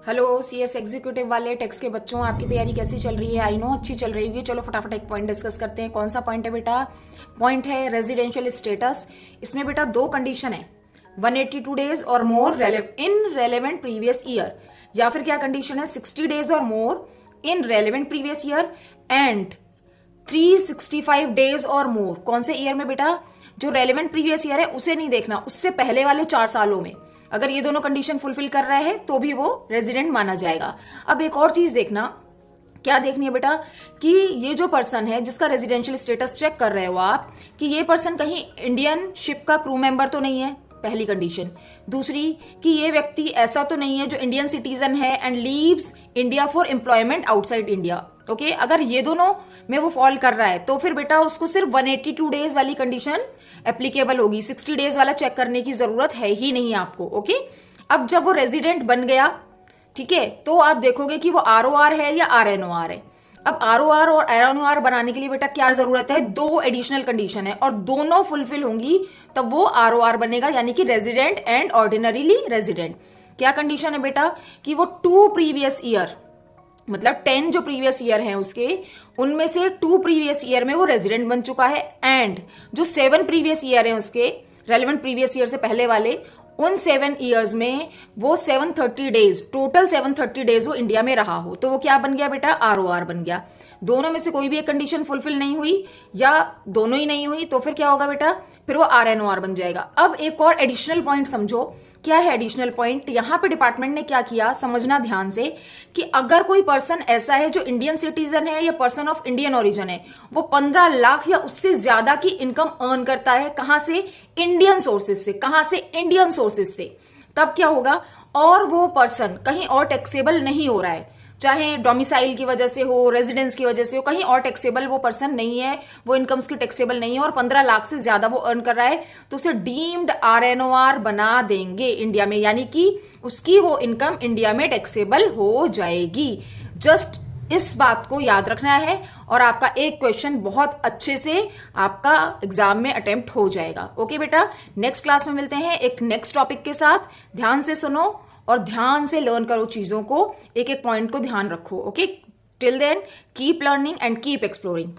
Hello CS executive वाले tax के बच्चों, आपकी तैयारी कैसी चल रही है? आई नो अच्छी चल रही होगी। चलो फटाफट एक पॉइंट डिस्कस करते हैं। कौन सा पॉइंट है बेटा? पॉइंट है रेजिडेंशियल स्टेटस। इसमें बेटा दो कंडीशन है, 182 डेज और more in relevant previous year, या फिर क्या कंडीशन है, 60 डेज और more in relevant previous year and 365 days और मोर। कौन से ईयर में बेटा? जो रेलेवेंट प्रीवियस ईयर है उसे नहीं देखना, उससे पहले वाले 4 सालों में अगर ये दोनों कंडीशन फुलफिल कर रहा है तो भी वो रेजिडेंट माना जाएगा। अब एक और चीज देखना, क्या देखनी है बेटा कि ये जो पर्सन है जिसका रेजिडेंशियल स्टेटस चेक कर रहे हो आप, कि ये पर्सन कहीं इंडियन शिप का क्रू मेंबर तो नहीं है, पहली कंडीशन। दूसरी कि ये व्यक्ति ऐसा तो नहीं है जो इंडियन सिटीजन है and leaves India for employment outside India. Okay, अगर ये दोनों में वो फॉल कर रहा है तो फिर बेटा उसको सिर्फ 182 डेज वाली कंडीशन एप्लीकेबल होगी, 60 डेज वाला चेक करने की जरूरत है ही नहीं आपको। ओके, अब जब वो रेजिडेंट बन गया, ठीक है, तो आप देखोगे कि वो आरओआर है या आरएनओआर है। अब आरओआर और आरएनओआर बनाने के लिए बेटा क्या जरूरत है? 2 एडिशनल कंडीशन है और दोनों फुलफिल होंगी तब वो आरओआर बनेगा, यानी कि रेजिडेंट एंड ऑर्डिनरीली रेजिडेंट। क्या कंडीशन है बेटा? कि वो 2 प्रीवियस ईयर, मतलब 10 जो प्रीवियस ईयर हैं उसके, उनमें से 2 प्रीवियस ईयर में वो रेजिडेंट बन चुका है एंड जो 7 प्रीवियस ईयर हैं उसके, रेलेवेंट प्रीवियस ईयर से पहले वाले, उन 7 ईयर्स में वो 730 डेज, टोटल 730 डेज वो इंडिया में रहा हो, तो वो क्या बन गया बेटा? आरओआर बन गया। दोनों में से कोई भी एक कंडीशन फुलफिल नहीं हुई या दोनों ही नहीं हुई तो फिर क्या होगा बेटा? फिर वो आरएनओआर बन जाएगा। अब एक और एडिशनल पॉइंट समझो। क्या है एडिशनल पॉइंट? यहां पे डिपार्टमेंट ने क्या किया, समझना ध्यान से, कि अगर कोई पर्सन ऐसा है जो इंडियन सिटीजन है या पर्सन ऑफ इंडियन ओरिजिन है, वो 15 लाख या उससे ज्यादा की इनकम अर्न करता है, कहां से? इंडियन सोर्सेज से। कहां से? इंडियन सोर्सेज से। तब क्या होगा? और वो पर्सन कहीं और टैक्सेबल नहीं हो रहा है, चाहे डोमिसाइल की वजह से हो, रेजिडेंस की वजह से हो, कहीं और टैक्सेबल वो पर्सन नहीं है, वो इनकम्स की टैक्सेबल नहीं है और 15 लाख से ज्यादा वो अर्न कर रहा है, तो उसे डीम्ड आरएनओआर बना देंगे इंडिया में, यानी कि उसकी वो इनकम इंडिया में टैक्सेबल हो जाएगी। जस्ट इस बात को याद रखना है और आपका एक क्वेश्चन बहुत अच्छे से आपका एग्जाम में अटेम्प्ट हो जाएगा। ओके बेटा, नेक्स्ट क्लास में मिलते हैं एक नेक्स्ट टॉपिक के साथ। ध्यान से सुनो और ध्यान से लर्न करो चीजों को, एक एक पॉइंट को ध्यान रखो। Okay, till then keep learning and keep exploring.